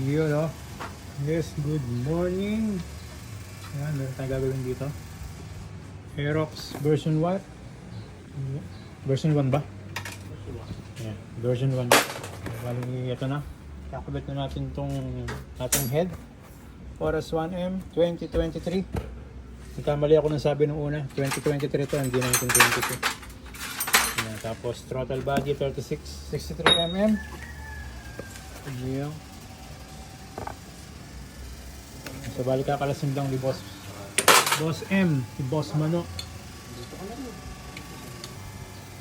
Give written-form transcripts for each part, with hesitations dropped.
Yun o. Yes, good morning. Ayan, meron tayong gagawin dito. Aerox version what? Version 1 ba? Yeah, version 1. Bali, ito na. Kakabit na natin itong ating head. Oras 1M 2023. Nagkamali ako ng sabi nung una. 2023 to, hindi 1922. Ayan, tapos throttle body 63mm. Ayan. So bali kakalasin lang ni Boss M, si Boss Mano.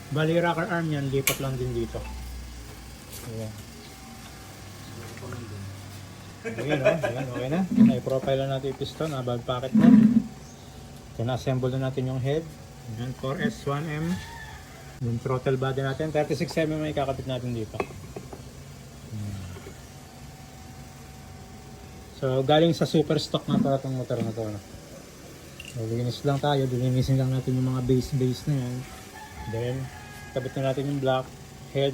Bali rocker arm yan, lipat lang din dito. Ayan. Ayan o, ayan, okay na. Na-profile na natin yung piston, bag packet na. Na-assemble na natin yung head. Ayan, 4S 1M. Yung throttle body natin, 36mm may kakapit natin dito. So galing sa super stock na pala itong motor na ito. So, linis lang tayo, dilinisin lang natin yung mga base na yan. Then, kabit na natin yung block, head.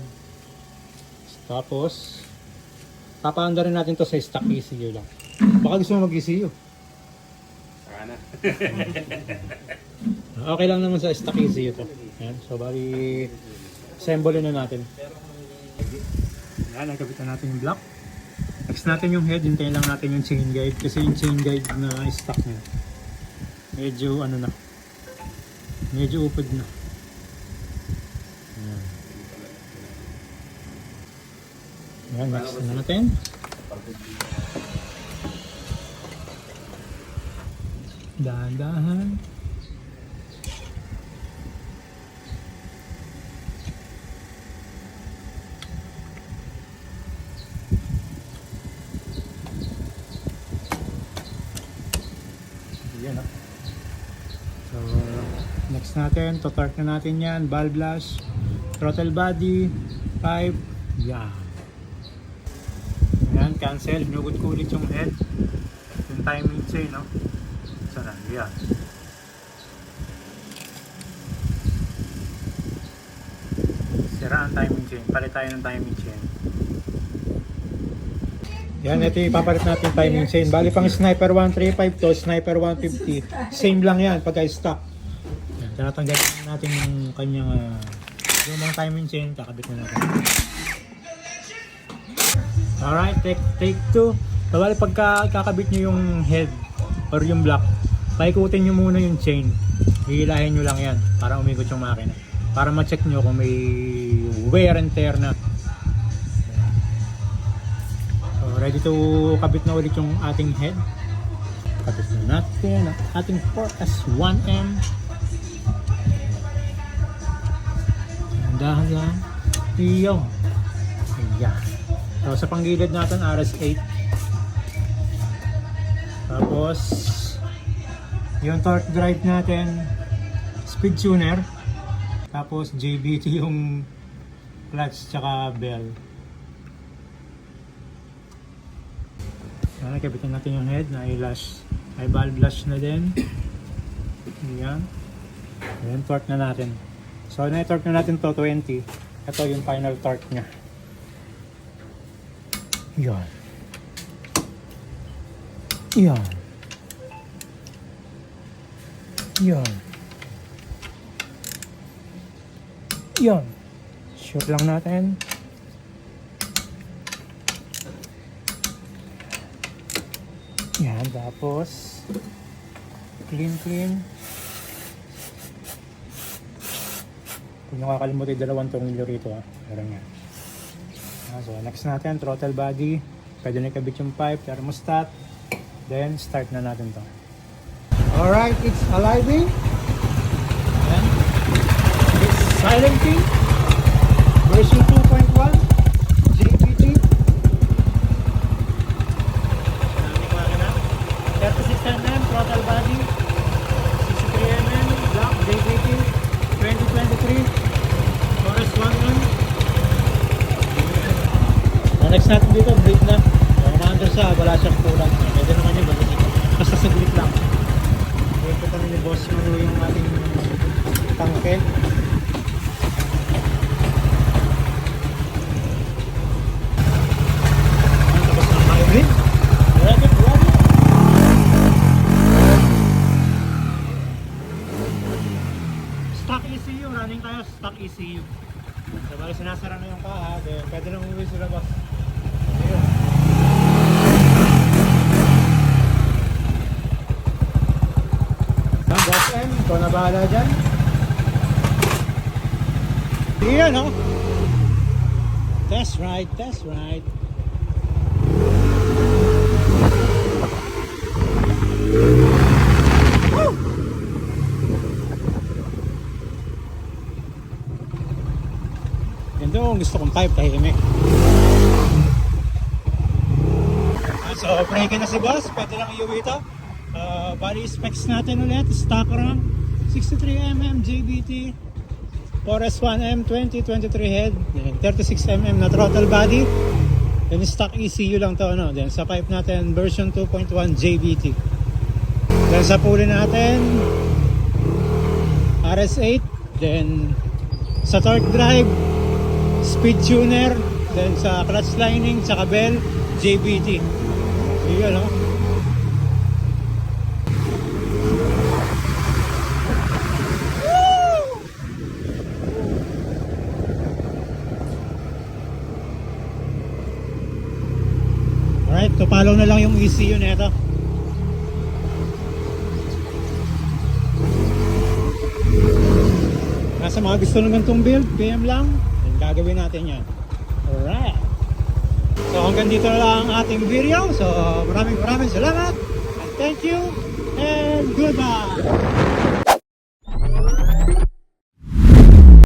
Tapos, papaanda rin natin to sa stock ECU lang. Baka gusto mo mag-ECU. Saka na. Okay lang naman sa stock ECU to. Ayan, so bali, assemble na natin. Ayan, nagkabit na natin yung block. Next natin yung head, hintayin lang natin yung chain guide kasi yung chain guide na stock niya medyo ano na, medyo upod na. Ayan. Ayan, next na natin. Dahan-dahan. Yan ah. So, next natin, to-torque na natin yan, valve lash, throttle body, pipe, yan. Yan, cancel, hinugot ko ulit yung head, yung timing chain, no? Sana, yan. Sira ang timing chain, palit tayo ng timing chain. Yan, ito ipapalit natin timing chain. Bali pang Sniper 135 to Sniper 150. Same lang yan pagka stock. Yan, tatanggalin natin yung kanyang yung mga timing chain, kakabit na natin. Alright, take 2. So, bali pagka kakabit nyo yung head or yung block, paikutin nyo muna yung chain. Hihilahin nyo lang yan para umikot yung makina. Para ma-check nyo kung may wear and tear na. Ready to kabit na ulit yung ating head. Kabit na natin ang ating 4S1M. Dahan lang. Iyo. Ayan. So sa panggilid natin RS8. Tapos yung torque drive natin speed tuner. Tapos JBT yung clutch tsaka bell. Kabitin natin yung head na i-lash, ay valve lash na din. Ayan. Ayan, torque na natin. So na-torque na natin to 20. Ito yung final torque nya. Ayan. Ayan. Ayan. Ayan. Shoot lang natin. Yan, tapos clean. Kung nakakalimutan yung dalawang tornilyo rito meron yan. So next natin, throttle body. Pwede na ikabit yung pipe, thermostat. Then start na natin to. Alright, it's aliving. Yan. It's silencing. Version 2.1 JPT. 36mm throttle body, 63mm block JPT 2023 Oras 1M. Next natin dito, brake na. Umaandar siya, wala siyang kulang. Pwede naman yun, basta saglit lang. Ito kami ni Boss Mano yung ating tangke. Tapos na tayo rin. ECU. So bali sinasara na yung kaha, then pwede na umuwi sila boss. Ayun. Boss M, ikaw na bahala dyan. Iyan no? That's right, that's right. Woo! Ganda yung gusto kong type, tahimik. So, breaking na si boss, pwede lang iuwi ito. Body specs natin ulit, stock RAM, 63mm JBT, 4S1M 2023 head, then 36mm na throttle body, then stock ECU lang to, no? Then sa pipe natin version 2.1 JBT, then sa pulley natin RS8, then sa torque drive speed tuner, then sa clutch lining tsaka bell JBT. Yun, no? Alright, tupalo na lang yung ECU nito. Nasa mga gusto naman itong build, PM lang, then gagawin natin yan. Alright. So hanggang dito na lang ang ating video. So maraming salamat. And thank you. And goodbye.